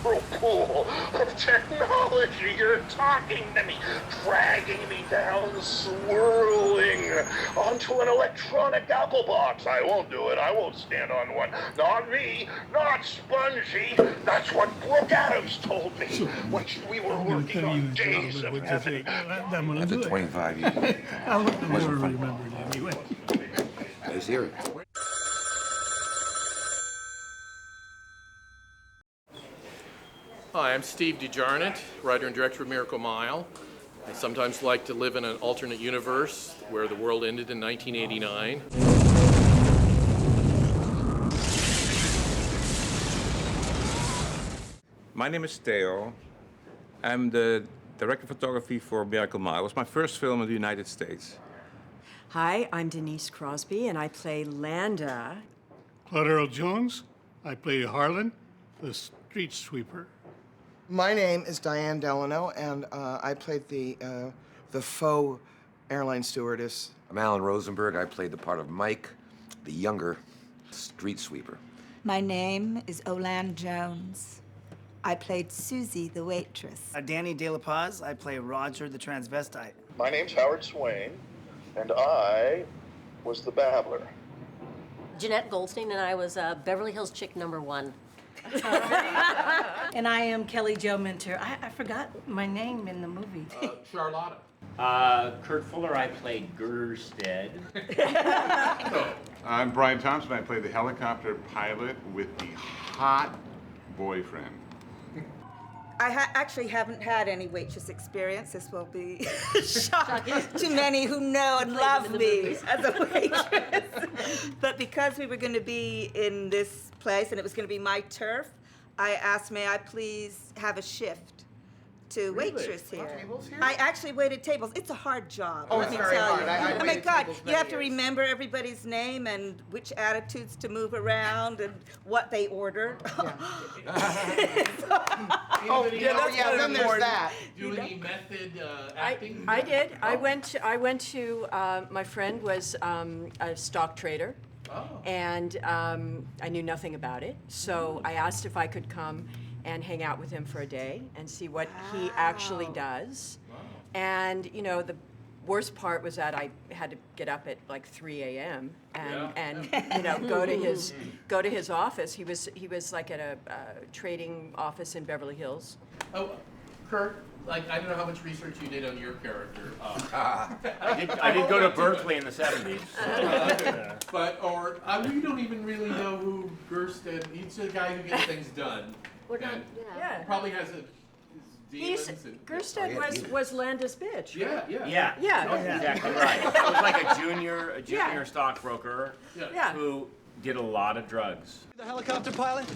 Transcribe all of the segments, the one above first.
whirlpool of technology. You're talking to me, dragging me down, swirling onto an electronic apple box. I won't do it. I won't stand on one. Not me. Not Spongy. That's what Brooke Adams told me when we were working on Days of Heaven. After 25 years. I'll never remember it anyway. Let's hear it. Hi, I'm Steve De Jarnatt, writer and director of Miracle Mile. I sometimes like to live in an alternate universe where the world ended in 1989. My name is Theo. I'm the director of photography for Miracle Mile. It was my first film in the United States. Hi, I'm Denise Crosby, and I play Landa. Claude Earl Jones. I play Harlan, the street sweeper. My name is Diane Delano, and I played the faux airline stewardess. I'm Alan Rosenberg. I played the part of Mike, the younger street sweeper. My name is O-Lan Jones. I played Susie, the waitress. Danny De La Paz. I play Roger, the transvestite. My name's Howard Swain, and I was the babbler. Jenette Goldstein, and I was Beverly Hills Chick #1. And I am Kelly Jo Minter. I forgot my name in the movie. Charlotta. Kurt Fuller, I played Gerstead. I'm Brian Thompson. I played the helicopter pilot with the hot boyfriend. I actually haven't had any waitress experience. This will be shocking to many who know and love me as a waitress. But because we were going to be in this place and it was going to be my turf, I asked, may I please have a shift to waitress here. I actually waited tables. It's a hard job. Oh, it's very hard. Oh my God, you have to remember everybody's name and which attitudes to move around and what they ordered. Then there's that. Do any method acting? I did. I went to my friend was a stock trader. Oh. And I knew nothing about it. So I asked if I could come and hang out with him for a day and see what he actually does. Wow. And, you know, the worst part was that I had to get up at like 3 a.m. and you know, go to his office. He was like at a trading office in Beverly Hills. Oh, Kurt, like, I don't know how much research you did on your character. I did go to Berkeley in the 70s. You don't even really know who Gerstead. He's the guy who gets things done. Yeah. Probably has his demons. Gerstead was Landa's bitch. Yeah. Exactly right. I was like a junior stockbroker who did a lot of drugs. The helicopter pilot?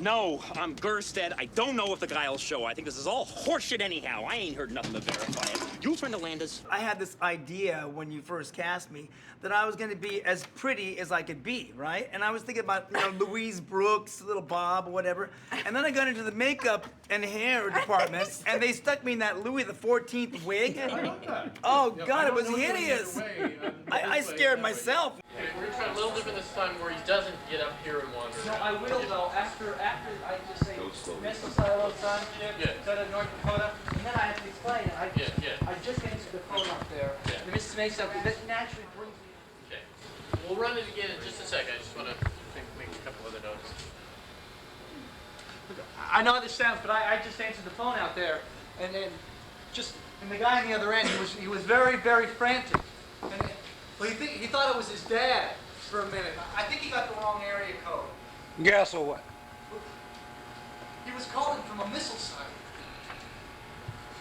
No, I'm Gerstead. I don't know if the guy will show. I think this is all horseshit anyhow. I ain't heard nothing to verify it. You friend of Landa's? I had this idea when you first cast me that I was going to be as pretty as I could be, right? And I was thinking about, you know, Louise Brooks, little Bob, or whatever. And then I got into the makeup and hair department, and they stuck me in that Louis XIV wig. Oh, God, it was hideous. I scared myself. Okay, we're gonna try a little different this time where he doesn't get up here and wander. No, I will though. After I just say Mississauga, Southern North Dakota, and then I have to explain it. I just answered the phone up there. The Mrs. Mesa, that naturally brings me. Okay. We'll run it again in just a second. I just want to make a couple other notes. I know how this sounds, but I just answered the phone out there, and then and the guy on the other end, he was very, very frantic. And he thought it was his dad for a minute. I think he got the wrong area code. Guess or what? He was calling from a missile site.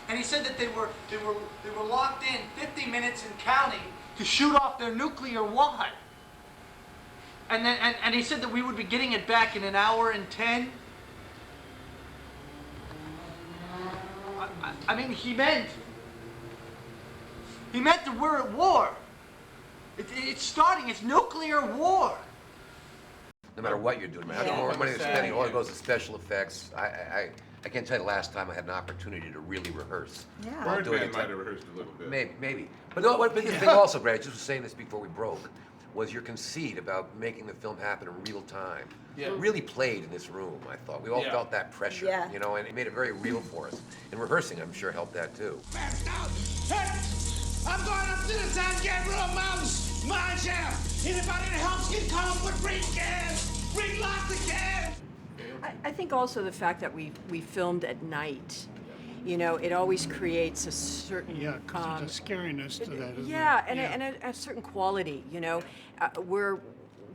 And he said that they were locked in 50 minutes and counting to shoot off their nuclear wad. And he said that we would be getting it back in an hour and 10. I mean, he meant that we're at war. It's starting. It's nuclear war. No matter what you're doing, no matter how much money you're spending, all it goes to special effects. I can't tell you the last time I had an opportunity to really rehearse. Yeah. Birdman might have rehearsed a little bit. Maybe. But the biggest thing also, Brad, I just was saying this before we broke. was your conceit about making the film happen in real time. Yeah. It really played in this room, I thought. We all Yeah. felt that pressure, Yeah. you know, and it made it very real for us. And rehearsing, I'm sure, helped that too. I'm going up to the San Gabriel Mountains, mine shaft. Anybody that helps get calm would bring gas, bring lots of gas. I think also the fact that we filmed at night, you know, it always creates a certain Yeah, because there's a scariness to that, isn't yeah, there? and a certain quality, you know.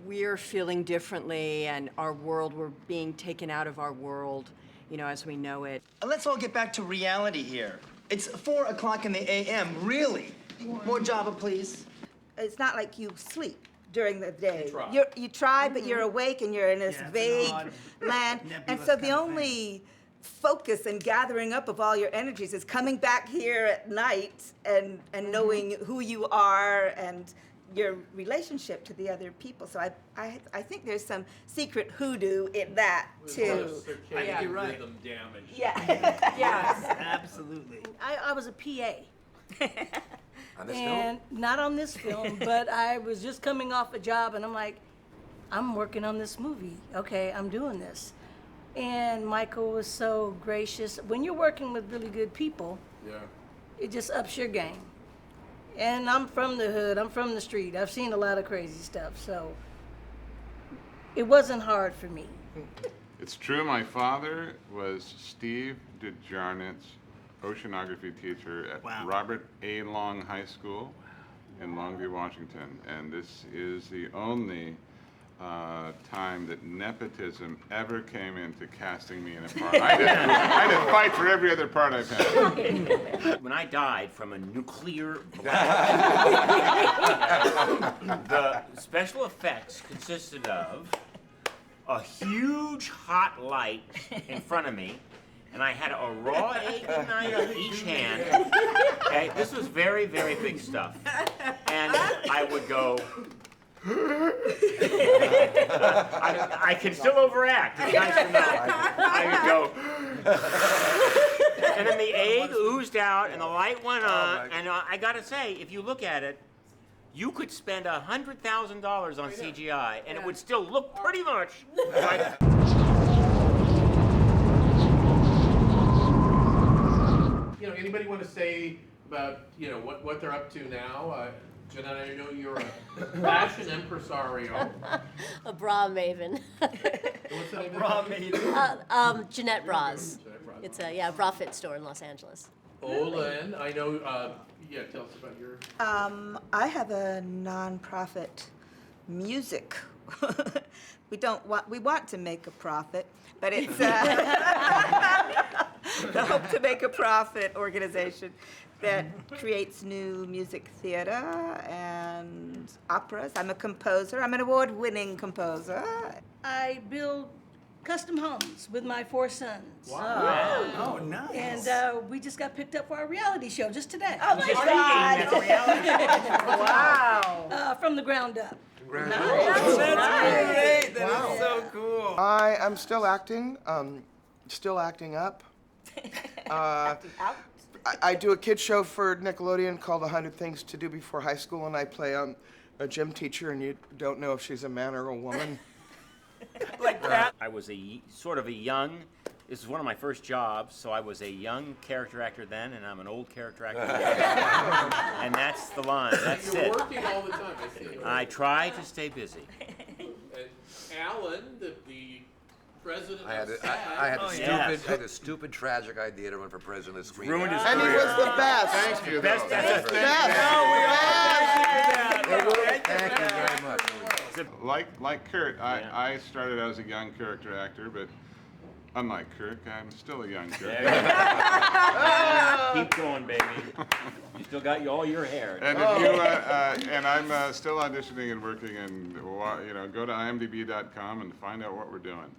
We're feeling differently, and we're being taken out of our world, you know, as we know it. Let's all get back to reality here. It's 4 o'clock in the a.m., really. More Java, please. It's not like you sleep during the day. try. You try, but you're awake and you're in this Yeah, it's an vague odd, land. And nebulous so kind the of thing. only focus and gathering up of all your energies is coming back here at night and knowing who you are and your relationship to the other people. So I think there's some secret hoodoo in that too. Circadian you're right. rhythm damage. Yeah. Yes. Absolutely. I was a PA. On this And not on this film, but I was just coming off a job, and I'm like, I'm working on this movie. Okay, I'm doing this. And Michael was so gracious. When you're working with really good people, Yeah. it just ups your game. And I'm from the hood, I'm from the street. I've seen a lot of crazy stuff, so it wasn't hard for me. It's true, my film was Steve De Jarnatt's oceanography teacher at Wow. Robert A. Long High School in Longview, Washington. And this is the only time that nepotism ever came into casting me in a part. I had to fight for every other part I've had. When I died from a nuclear blast, the special effects consisted of a huge hot light in front of me, and I had a raw egg knife in each hand. Okay, this was very, very big stuff. And I would go. I can still overact. It's nice to know. I would go. And then the egg oozed out, and the light went on. And I gotta say, if you look at it, you could spend $100,000 on CGI, and it would still look pretty much like. You know, anybody want to say about, you know, what they're up to now? Jenette, I know you're a fashion impresario. A bra maven. What's the name of Bra it? made. Jeanette Bras. Jenette Bras. It's a bra fit store in Los Angeles. O-Lan, I know, yeah, tell us about your... I have a nonprofit music. We want to make a profit, but it's the Hope to Make a Profit organization that creates new music theater and operas. I'm a composer. I'm an award-winning composer. I build custom homes with my 4 sons. Wow. Oh, nice. And we just got picked up for our reality show just today. Oh my God! Wow! From the ground up. That's great. That is so cool. I am still acting, still acting up. I do a kid show for Nickelodeon called 100 Things to Do Before High School, and I play a gym teacher, and you don't know if she's a man or a woman. Like that. I was sort of a young. This is one of my first jobs, so I was a young character actor then, and I'm an old character actor now. And that's the line. That's You're it. working all the time, I see. I try to stay busy. And Alan, the president I had of a, SAG. I had a Oh, stupid, yes. I had a stupid, tragic idea to run for president of the screen. Ruined his And he career. was the best. Thank you, Best though. that's a Thank you very much. Like Kurt, I started as a young character actor, but unlike Kurt, I'm still a young character actor. Keep going, baby. You still got all your hair. And if you and I'm still auditioning and working, and go to imdb.com and find out what we're doing.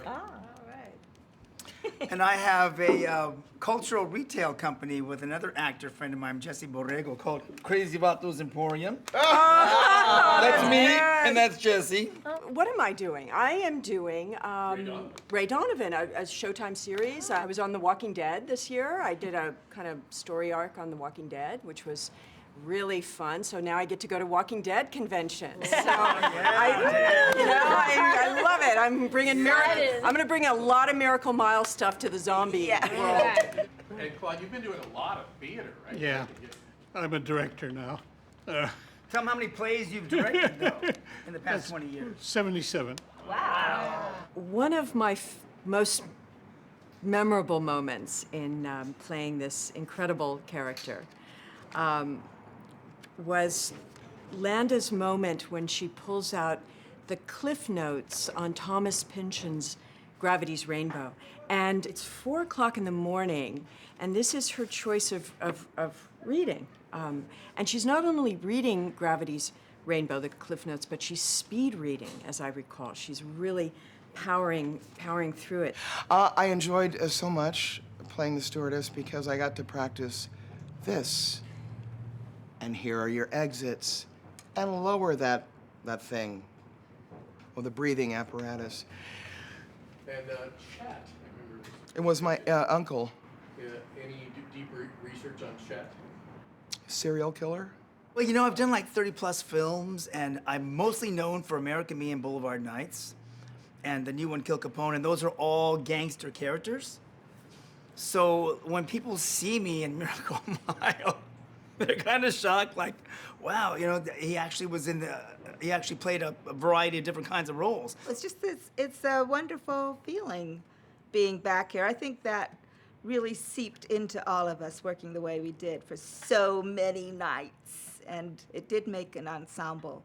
Oh, all right. And I have a cultural retail company with another actor friend of mine, Jesse Borrego, called Crazy Vatos Emporium. That's me, and that's Jesse. What am I doing? I am doing Ray Donovan, a Showtime series. I was on The Walking Dead this year. I did a kind of story arc on The Walking Dead, which was really fun. So now I get to go to Walking Dead conventions. So I love it. I'm going to bring a lot of Miracle Mile stuff to the zombie world. And Claude, you've been doing a lot of theater, right? Yeah, I'm a director now. Tell them how many plays you've directed, though, in the past 20 years. 77. Wow. One of my most memorable moments in playing this incredible character was Landa's moment when she pulls out the cliff notes on Thomas Pynchon's Gravity's Rainbow. And it's 4 o'clock in the morning, and this is her choice of reading. And she's not only reading Gravity's Rainbow, the cliff notes, but she's speed reading, as I recall. She's really powering through it. I enjoyed so much playing the stewardess because I got to practice this. And here are your exits. And lower that thing. Or the breathing apparatus. And Chet, I remember. It was my uncle. Any deep research on Chet? Serial killer? Well, you know, I've done like 30-plus films, and I'm mostly known for American Me and Boulevard Nights, and the new one, Kill Capone, and those are all gangster characters. So when people see me in Miracle Mile, they're kind of shocked, like, wow, you know, he actually played a variety of different kinds of roles. It's a wonderful feeling being back here. I think that really seeped into all of us working the way we did for so many nights. And it did make an ensemble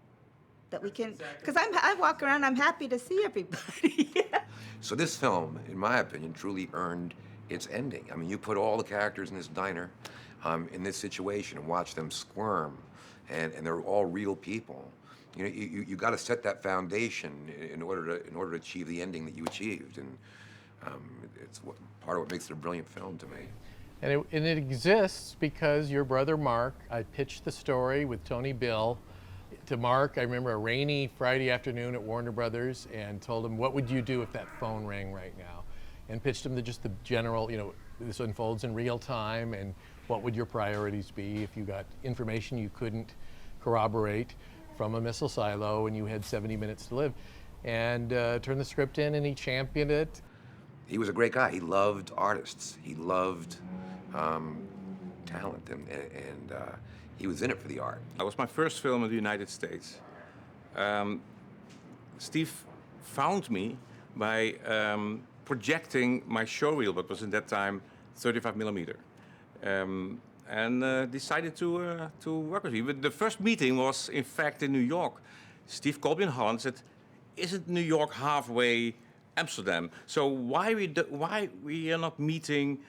that we can, because I walk around, I'm happy to see everybody. So this film, in my opinion, truly earned its ending. I mean, you put all the characters in this diner in this situation and watch them squirm, and they're all real people. You know, you got to set that foundation in order to achieve the ending that you achieved, and it's part of what makes it a brilliant film to me. And it exists because your brother Mark, I pitched the story with Tony Bill to Mark. I remember a rainy Friday afternoon at Warner Brothers and told him, what would you do if that phone rang right now? And pitched him to just the general, you know, this unfolds in real time, and what would your priorities be if you got information you couldn't corroborate from a missile silo and you had 70 minutes to live? And turned the script in, and he championed it. He was a great guy. He loved artists. He loved talent, and he was in it for the art. That was my first film in the United States. Steve found me by projecting my showreel, what was in that time 35 millimeter, and decided to work with me. But the first meeting was, in fact, in New York. Steve called me in Holland and said, "Isn't New York halfway Amsterdam? So why we are not meeting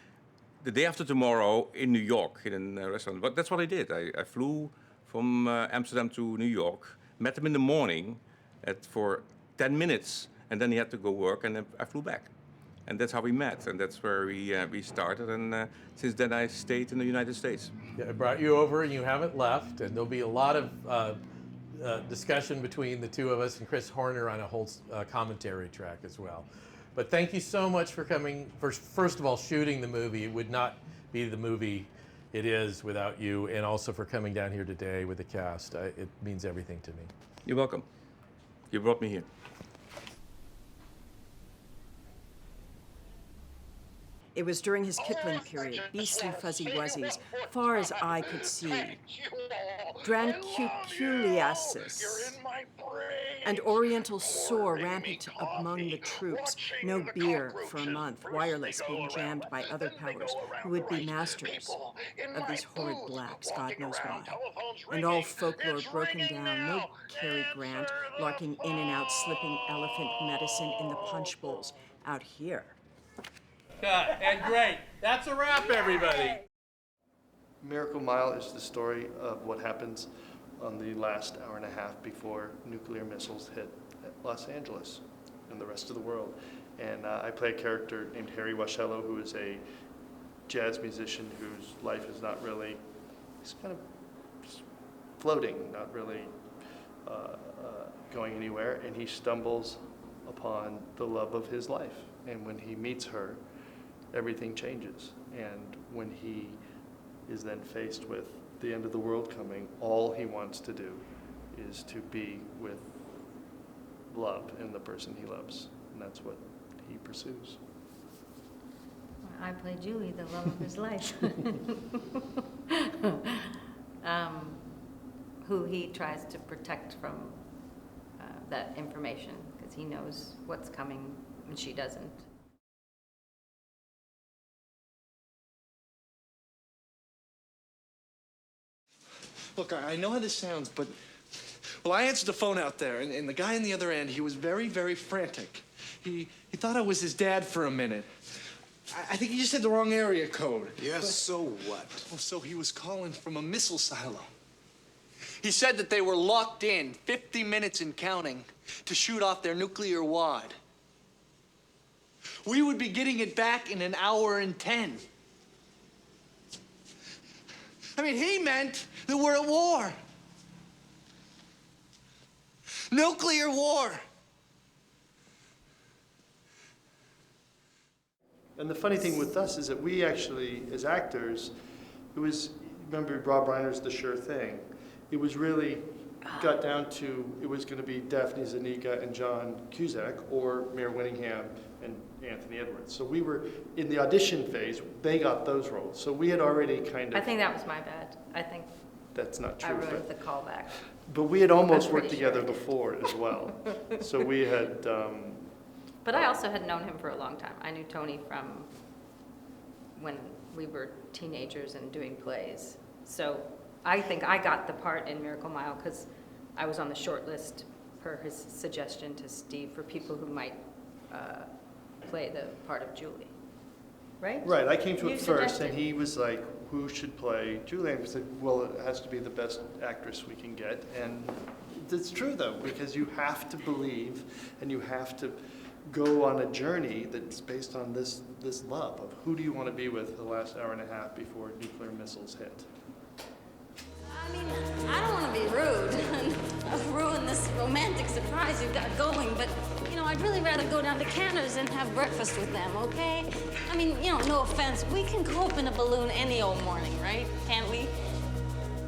the day after tomorrow in New York in a restaurant?" But that's what I did. I flew from Amsterdam to New York, met him in the morning for 10 minutes, and then he had to go work, and then I flew back. And that's how we met, and that's where we started, and since then I stayed in the United States. Yeah, I brought you over, and you haven't left, and there'll be a lot of discussion between the two of us and Chris Horner on a whole commentary track as well. But thank you so much for coming, first of all, shooting the movie. It would not be the movie it is without you, and also for coming down here today with the cast. It means everything to me. You're welcome. You brought me here. It was during his Kipling period, beastly fuzzy wuzzies, far as eye could see, Drancuculiasis, and Oriental sore rampant among the troops, no beer for a month, wireless being jammed by other powers who would be masters of these horrid blacks, God knows why. And all folklore broken down, no Cary Grant, larking in and out, slipping elephant medicine in the punch bowls out here. And great. That's a wrap, everybody. Miracle Mile is the story of what happens on the last hour and a half before nuclear missiles hit Los Angeles and the rest of the world. And I play a character named Harry Washello, who is a jazz musician whose life is not really, he's kind of floating, not really going anywhere. And he stumbles upon the love of his life. And when he meets her, everything changes. And when he is then faced with the end of the world coming, all he wants to do is to be with love in the person he loves, and that's what he pursues. I play Julie, the love of his life, who he tries to protect from that information, because he knows what's coming and she doesn't. Look, I know how this sounds, but, well, I answered the phone out there, and the guy on the other end, he was very, very frantic. He thought I was his dad for a minute. I think he just had the wrong area code. Yes, but, so what? Well, so he was calling from a missile silo. He said that they were locked in, 50 minutes and counting, to shoot off their nuclear wad. We would be getting it back in 1 hour and 10. I mean, he meant that we're at war. Nuclear war. And the funny thing with us is that we actually, as actors, it was, remember Rob Reiner's The Sure Thing? It was really got down to, it was going to be Daphne Zuniga and John Cusack, or Mare Winningham and Anthony Edwards. So we were, in the audition phase, they got those roles. So we had already kind of... I think that was my bad. I think that's not true. I wrote the callback. But we had almost worked together before as well. So we had... But I also had known him for a long time. I knew Tony from when we were teenagers and doing plays. So I think I got the part in Miracle Mile because I was on the short list per his suggestion to Steve for people who might play the part of Julie. Right? Right, I came to You it first, suggested. and he was like, who should play Julie? And I said, well, it has to be the best actress we can get. And it's true, though, because you have to believe, and you have to go on a journey that's based on this love of who do you want to be with the last hour and a half before nuclear missiles hit. I mean, I don't want to be rude and ruin this romantic surprise you've got going, but, you know, I'd really rather go down to Cantor's and have breakfast with them, okay? I mean, you know, no offense, we can go up in a balloon any old morning, right? Can't we?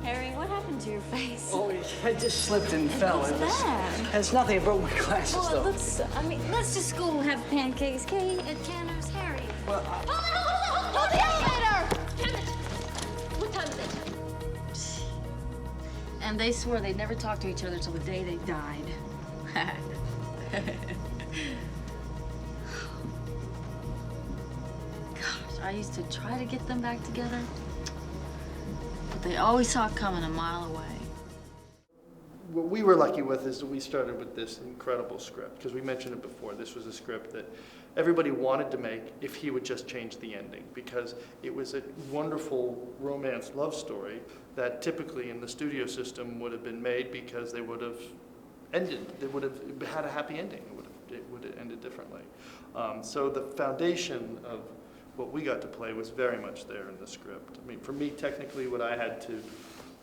Harry, what happened to your face? Oh, I just slipped and fell. What's that? It's nothing. I broke my glasses, Well, though. let's just go have pancakes, okay? At Cantor's, Harry. Well, Hold the elevator! Damn it! What time is it? And they swore they'd never talk to each other till the day they died. Gosh, I used to try to get them back together, but they always saw it coming a mile away. What we were lucky with is that we started with this incredible script, because we mentioned it before. This was a script that everybody wanted to make if he would just change the ending, because it was a wonderful romance love story that typically in the studio system would have been made because they would have ended, they would have had a happy ending. It would have ended differently. So the foundation of what we got to play was very much there in the script. I mean, for me, technically, what I had to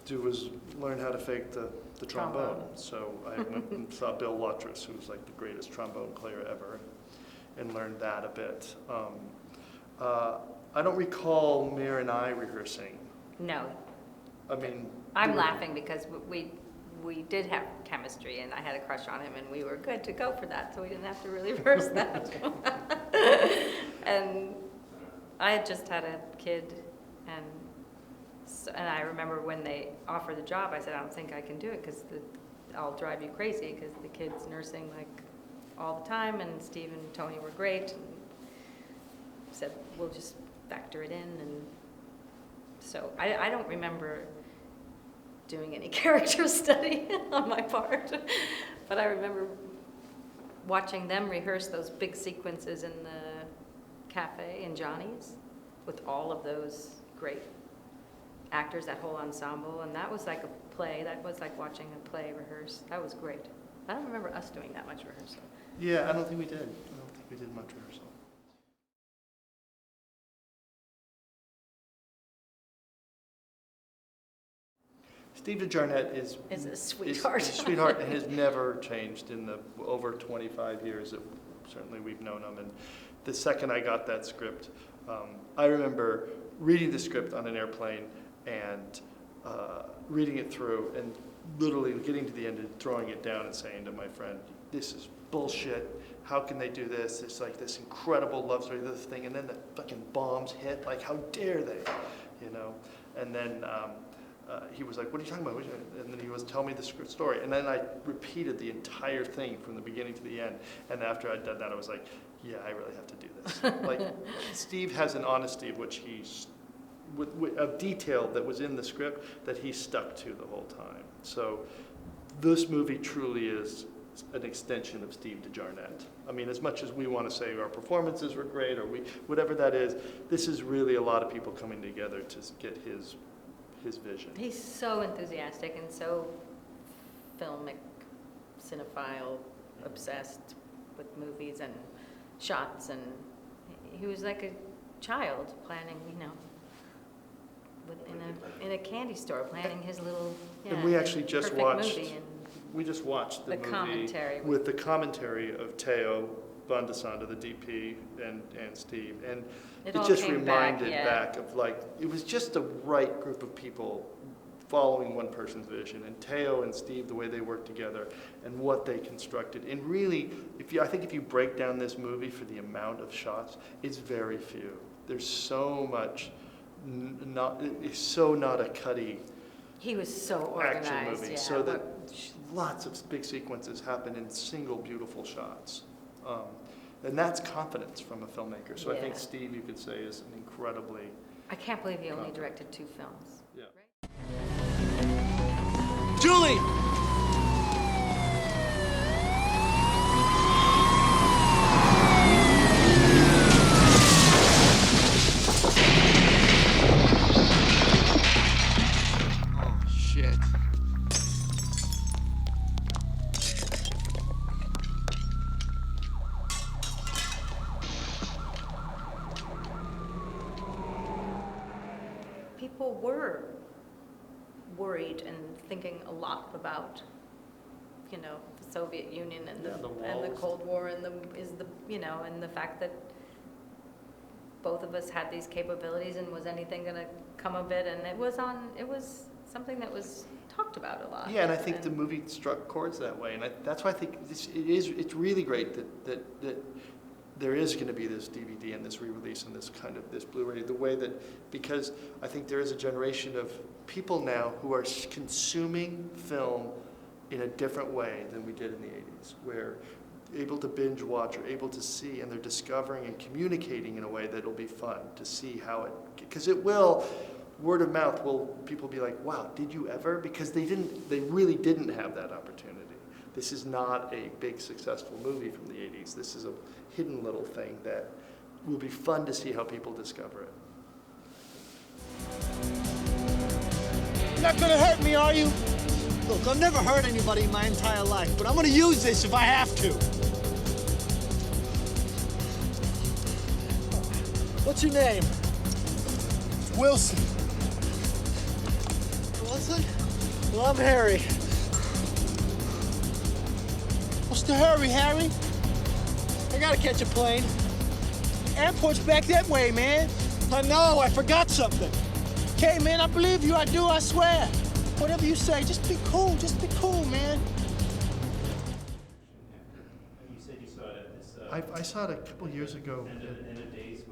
do was learn how to fake the trombone. So I went and saw Bill Watrous, who was like the greatest trombone player ever, and learned that a bit. I don't recall Mare and I rehearsing. No. I mean, I'm laughing because we did have chemistry, and I had a crush on him, and we were good to go for that, so we didn't have to really rehearse that. And I had just had a kid, and I remember when they offered the job, I said, I don't think I can do it because I'll drive you crazy because the kid's nursing like all the time, and Steve and Tony were great, and said, we'll just factor it in. And so I don't remember doing any character study on my part, but I remember watching them rehearse those big sequences in the cafe in Johnny's with all of those great actors, that whole ensemble, and that was like a play. That was like watching a play rehearse. That was great. I don't remember us doing that much rehearsal. yeah, I don't think we did. I don't think we did much rehearsal. Steve De Jarnatt is a sweetheart. Is a sweetheart and has never changed in the over 25 years that certainly we've known him. And the second I got that script, I remember reading the script on an airplane and reading it through and literally getting to the end and throwing it down and saying to my friend, this is bullshit. How can they do this? It's like this incredible love story, this thing, and then the fucking bombs hit. Like, how dare they? You know? And then he was like, what are you talking about? And then he was telling me the story. And then I repeated the entire thing from the beginning to the end. And after I'd done that, I was like, yeah, I really have to do this. Like, Steve has an honesty of which he's, of detail that was in the script that he stuck to the whole time. So this movie truly is an extension of Steve De Jarnatt. I mean, as much as we want to say our performances were great or whatever that is, this is really a lot of people coming together to get his vision. He's so enthusiastic and so filmic, cinephile, obsessed with movies and shots, and he was like a child planning, you know, in a candy store, planning his little and we actually just watched. We just watched the movie commentary with the commentary of Theo, Sande, the DP, and Steve, and it just reminded back of, like, it was just the right group of people following one person's vision, and Theo and Steve, the way they worked together and what they constructed. And really, I think if you break down this movie for the amount of shots, it's very few. There's so much, it's so not a cutty. He was so organized, action movie, yeah. so that lots of big sequences happen in single beautiful shots. And that's confidence from a filmmaker. So I think Steve, you could say, is an incredibly... I can't believe he only directed 2 films. Yeah. Right? Julie! People were worried and thinking a lot about, you know, the Soviet Union and the Cold War and the fact that both of us had these capabilities, and was anything going to come of it? And it was something that was talked about a lot. Yeah, and I think the movie struck chords that way, and that's why I think it's really great that there is going to be this DVD and this re-release and this Blu-ray, the way that, because I think there is a generation of people now who are consuming film in a different way than we did in the 80s, where able to binge watch or able to see, and they're discovering and communicating in a way that'll be fun to see how it, because it will, word of mouth will, people be like, wow, did you ever? Because they really didn't have that opportunity. This is not a big successful movie from the 80s. This is a hidden little thing that will be fun to see how people discover it. You're not gonna hurt me, are you? Look, I've never hurt anybody in my entire life, but I'm gonna use this if I have to. What's your name? Wilson. Wilson? Well, I'm Harry. What's the hurry, Harry? I gotta catch a plane. Airport's back that way, man. I know, I forgot something. Okay, man, I believe you, I do, I swear. Whatever you say, just be cool, man. You said you saw it at this... I saw it a couple years ago.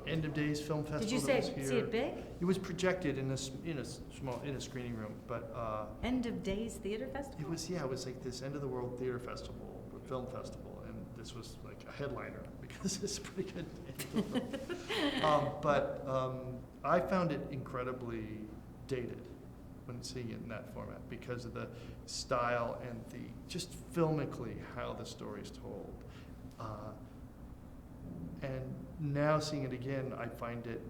End of Days Film Festival. Did you see it big? It was projected in a screening room, but End of Days Theater Festival? it was like this End of the World Theater Festival, film festival, and this was like a headliner because it's pretty good. But I found it incredibly dated when seeing it in that format because of the style and the just filmically how the story's told. And now seeing it again, I find it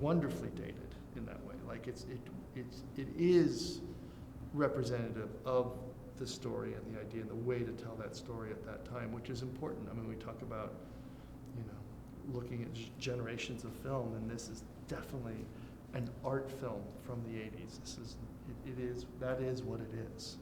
wonderfully dated in that way. Like it is representative of the story and the idea and the way to tell that story at that time, which is important. I mean, we talk about, looking at generations of film, and this is definitely an art film from the 80s. That is what it is.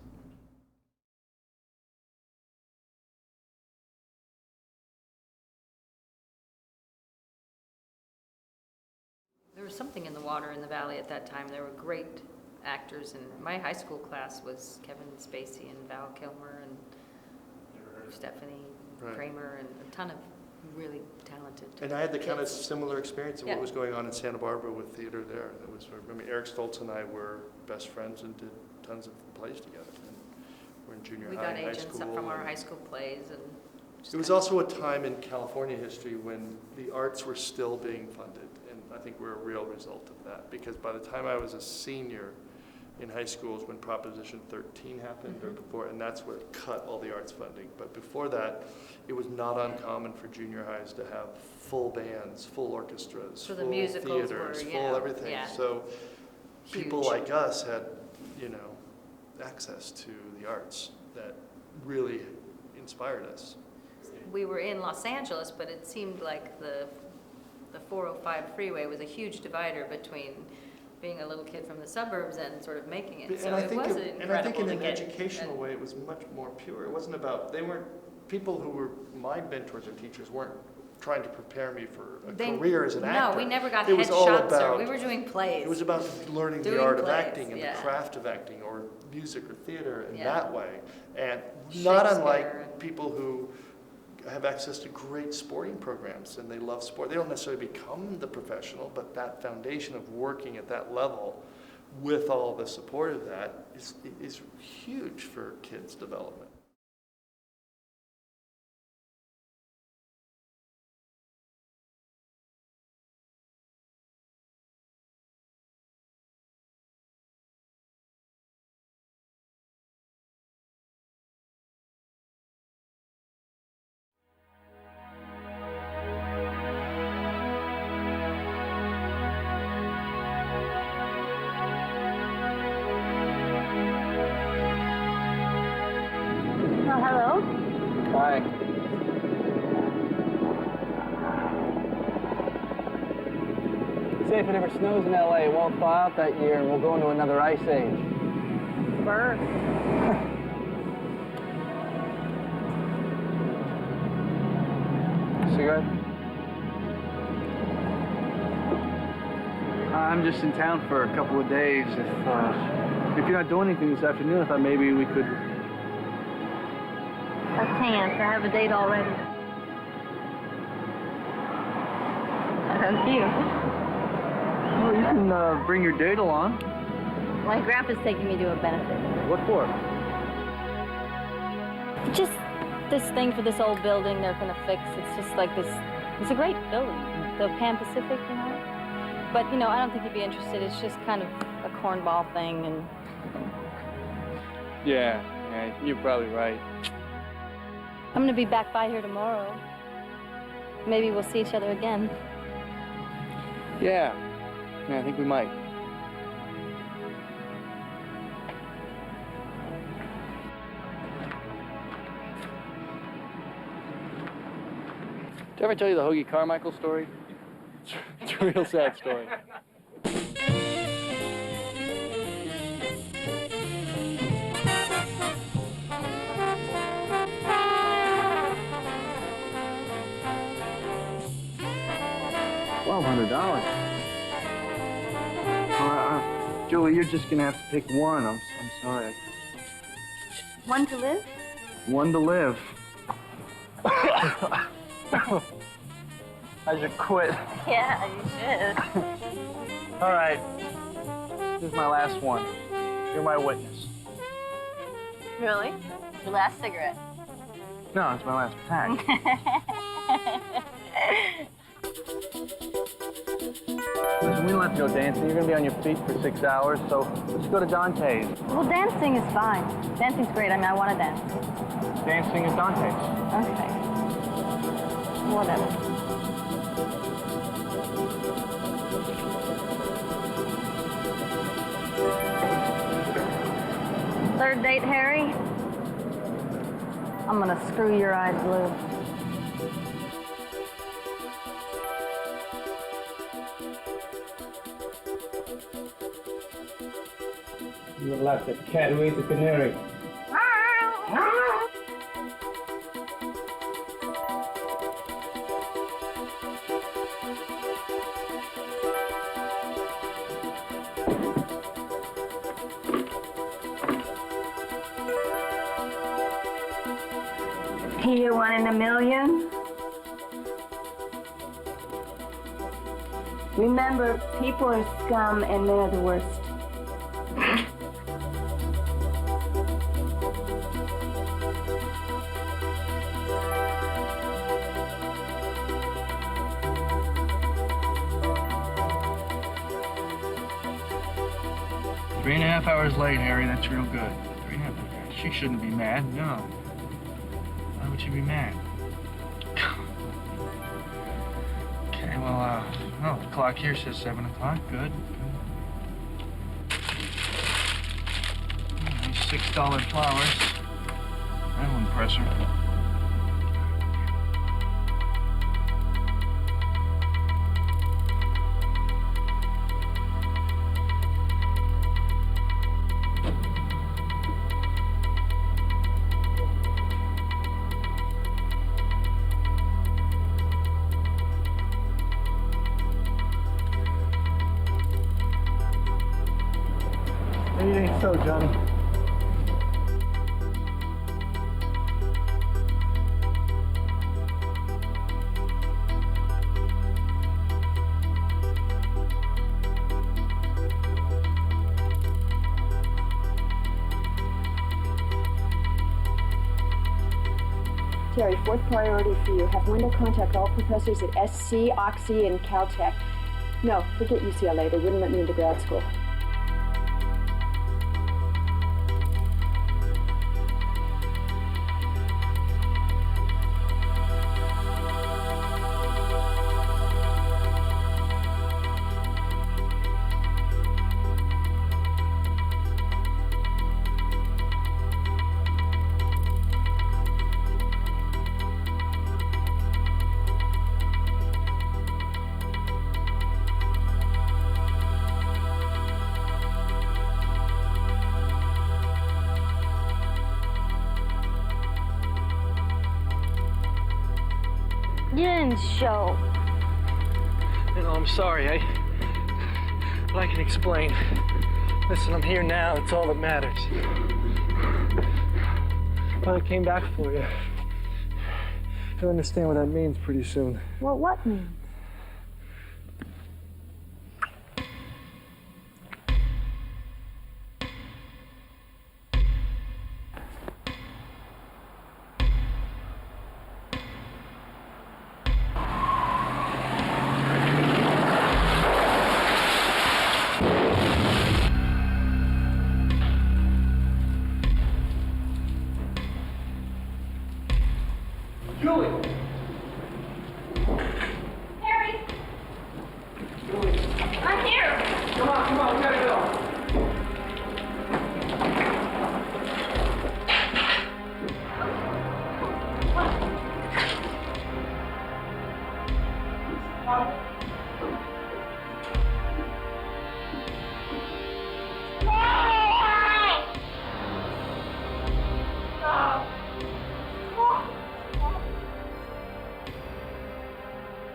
There were something in the water in the valley at that time. There were great actors, and my high school class was Kevin Spacey and Val Kilmer and Stephanie Right. Kramer and a ton of really talented And I had the kind of kids. similar experience of Yeah. what was going on in Santa Barbara with theater there. It was, I mean, Eric Stoltz and I were best friends and did tons of plays together. And we're in junior We high got and high agents school. from our and high school plays, and It was also a time in California history when the arts were still being funded. And I think we're a real result of that. Because by the time I was a senior in high school is when Proposition 13 happened, or before, and that's what cut all the arts funding. But before that, it was not uncommon for junior highs to have full bands, full orchestras, So the full musicals theaters, were, full everything. yeah, So people huge. like us had, you know, access to the arts that really inspired us. we were in Los Angeles, but it seemed like the 405 freeway was a huge divider between being a little kid from the suburbs and sort of making it. So And I it think, was and I incredible think in to an get. educational way, it was much more pure. It wasn't about, they weren't, people who were my mentors or teachers weren't trying to prepare me for a career as an actor. No, we never got It was all headshots, or about- we were doing plays. It was about learning the Doing art of plays, acting and yeah. the craft of acting, or music or theater in Yeah. that way. And not Shakespeare unlike people who have access to great sporting programs and they love sport. They don't necessarily become the professional, but that foundation of working at that level with all the support of that is huge for kids' development. Oh, hello. Hi. Say if it ever snows in LA, it won't thaw out that year and we'll go into another ice age. Birth. Cigarette? I'm just in town for a couple of days. If you're not doing anything this afternoon, I thought maybe we could. I can't. I have a date already. Thank you. Well, you can bring your date along. My grandpa's taking me to a benefit. What for? Just this thing for this old building they're gonna fix. It's just like this. It's a great building, the Pan Pacific, you know. But you know, I don't think you'd be interested. It's just kind of a cornball thing, and Yeah, you're probably right. I'm gonna be back by here tomorrow. Maybe we'll see each other again. Yeah, I think we might. Did I ever tell you the Hoagie Carmichael story? It's a real sad story. $1,200. Julie, you're just gonna have to pick one. I'm sorry. One to live? One to live. I should quit. Yeah, you should. All right. This is my last one. You're my witness. Really? Your last cigarette? No, it's my last pack. Listen, we don't have to go dancing. You're gonna be on your feet for 6 hours, so let's go to Dante's. Well, dancing is fine. Dancing's great. I mean, I want to dance. Dancing at Dante's. Okay. Whatever. Third date, Harry? I'm gonna screw your eyes blue. You look like the cat who ate the canary. He a one in a million? Remember, people are scum and men are the worst. Three and a half hours late, Harry. That's real good. 3.5 hours. She shouldn't be mad. No. Why would she be mad? Okay, well, the clock here says 7 o'clock. Good. These $6 flowers. That'll impress her. Maybe it ain't so, Johnny. Terry, fourth priority for you. Have Wendell contact all professors at SC, Oxy, and Caltech. No, forget UCLA. They wouldn't let me into grad school. You didn't show. You know, I'm sorry. But I can explain. Listen, I'm here now. It's all that matters. But I came back for you. You'll understand what that means pretty soon. Well, what means? Julie! Harry! Julie! I'm here! Come on, we gotta go.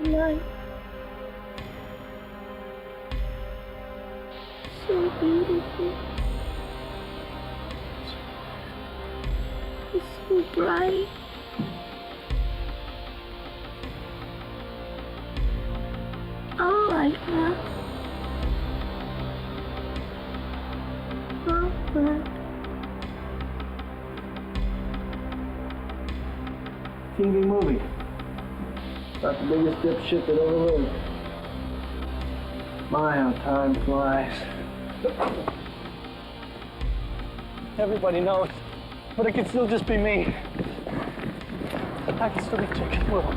Night. So beautiful. It's so bright. I like that. Perfect. TV movie. About the biggest dipshit that ever lived. My, how time flies. Everybody knows, but it can still just be me. I can still be Chicken Little.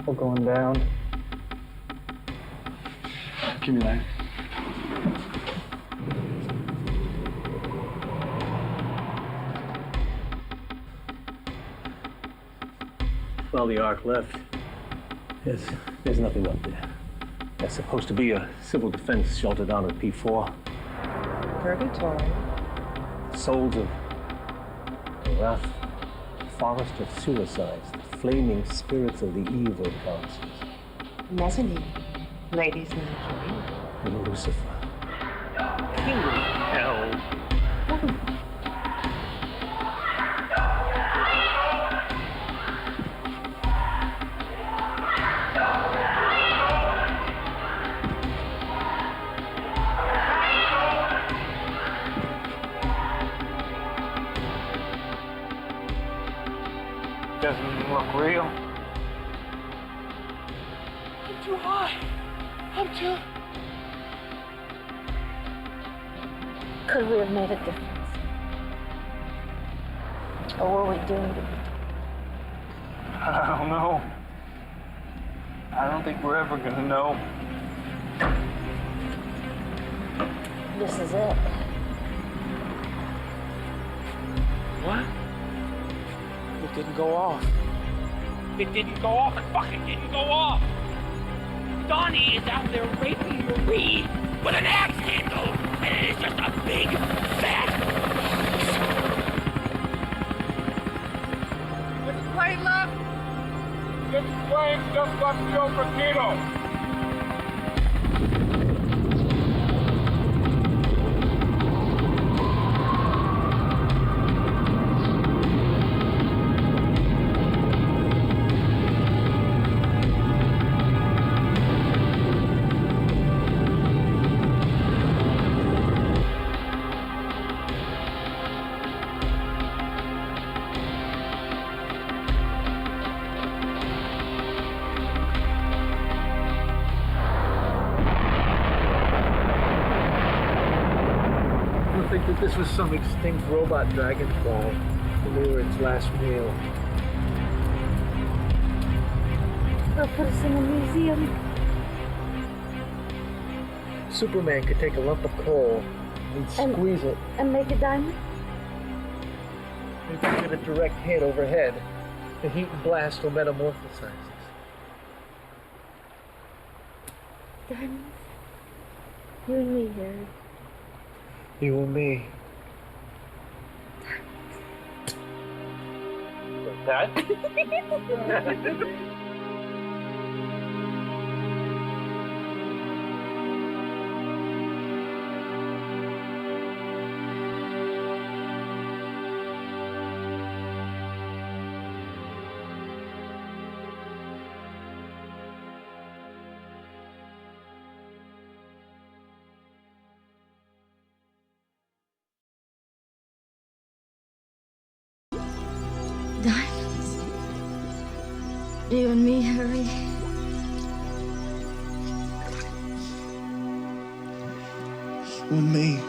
We're going down. Give me that. Well, the arc left. There's nothing up there. That's supposed to be a civil defense shelter down at P4. Purgatory. Souls of the wrath, forest of suicides, the flaming spirits of the evil councils. Mezzanine. Ladies' lingerie. And Lucifer. King of hell. Doesn't look real. I'm too high. I'm too... Could we have made a difference? Or were we doomed to be? I don't know. I don't think we're ever gonna know. This is it. What? It didn't go off. It didn't go off. It fucking didn't go off. Donnie is out there raping Marie with an axe handle, and it is just a big, fat... There's a plane left? This plane just left Joe Frantino. That this was some extinct robot dragonfly, and we were its last meal. They'll put us in a museum. Superman could take a lump of coal and squeeze it. And make a diamond? He could get a direct hit overhead. The heat and blast will metamorphosize us. Diamonds? You and me, Harry. You and me. That? Diamonds. You and me, Harry. You and me.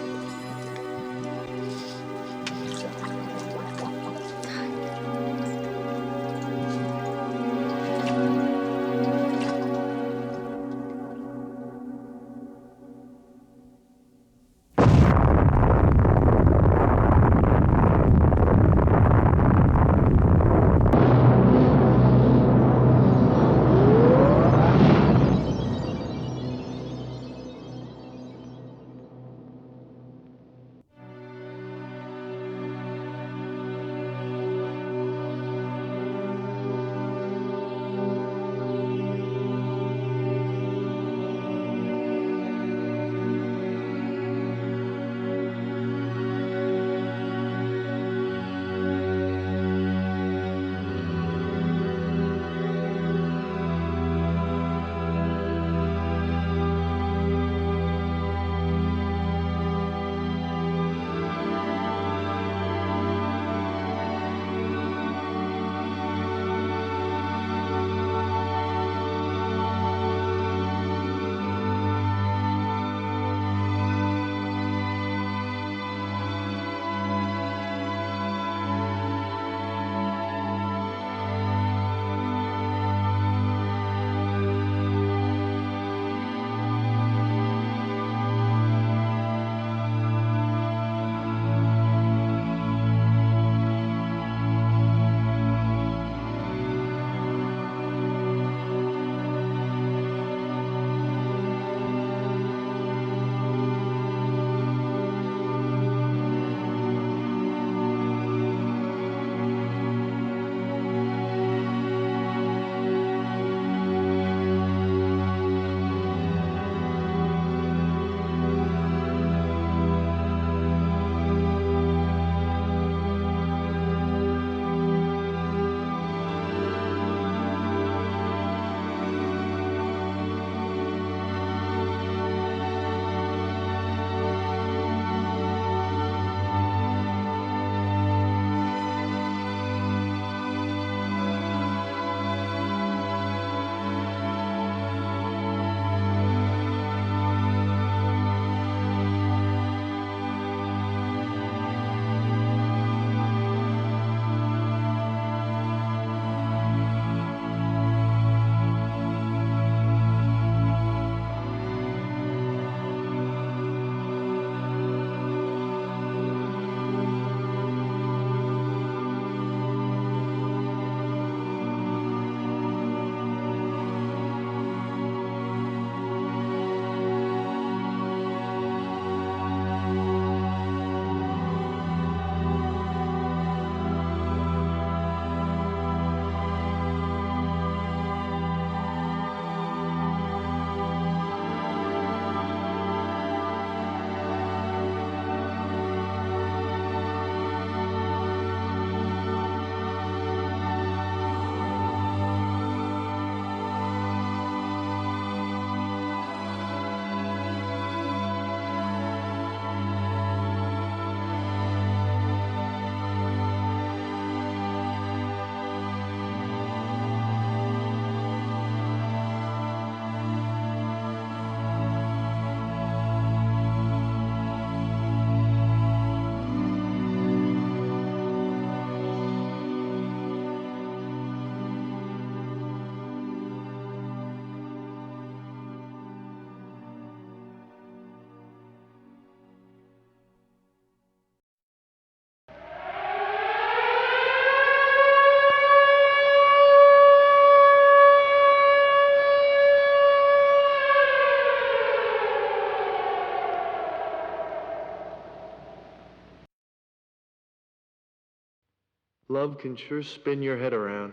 Love can sure spin your head around.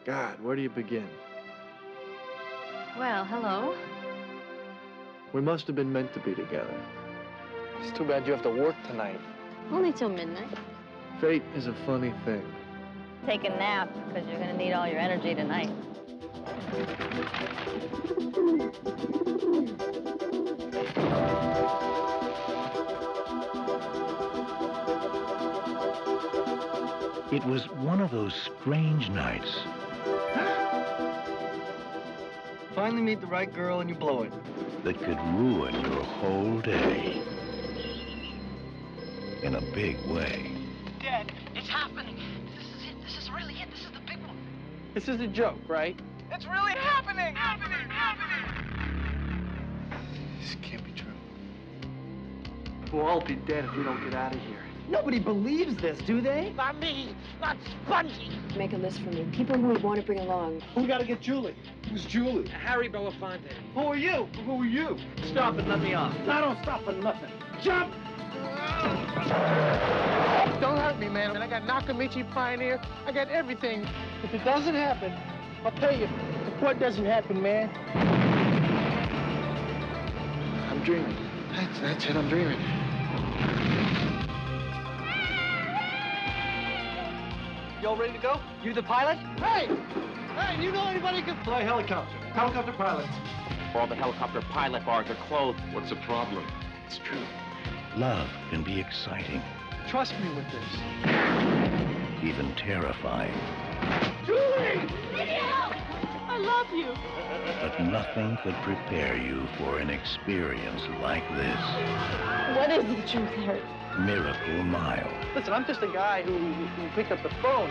God, where do you begin? Well, hello. We must have been meant to be together. It's too bad you have to work tonight. Only till midnight. Fate is a funny thing. Take a nap, because you're going to need all your energy tonight. It was one of those strange nights. Finally meet the right girl and you blow it. That could ruin your whole day. In a big way. Dad, it's happening. This is it. This is really it. This is the big one. This is a joke, right? It's really happening. This can't be true. We'll all be dead if we don't get out of here. Nobody believes this, do they? Not me. Not Spongy. Make a list for me. People who we want to bring along. We gotta get Julie. Who's Julie? Harry Belafonte. Who are you? Who are you? Stop and let me off. I don't stop for nothing. Jump! Don't hurt me, man. I got Nakamichi Pioneer. I got everything. If it doesn't happen, I'll tell you. What doesn't happen, man? I'm dreaming. That's it, I'm dreaming. Y'all ready to go? You the pilot? Hey! Hey, do you know anybody who can Fly helicopter. Helicopter pilots. All the helicopter pilot bars are closed. What's the problem? It's true. Love can be exciting, Trust me with this. even terrifying. Julie! Theo! I love you. But nothing could prepare you for an experience like this. What is the truth, Harry? Miracle Mile. Listen, I'm just a guy who picked up the phone.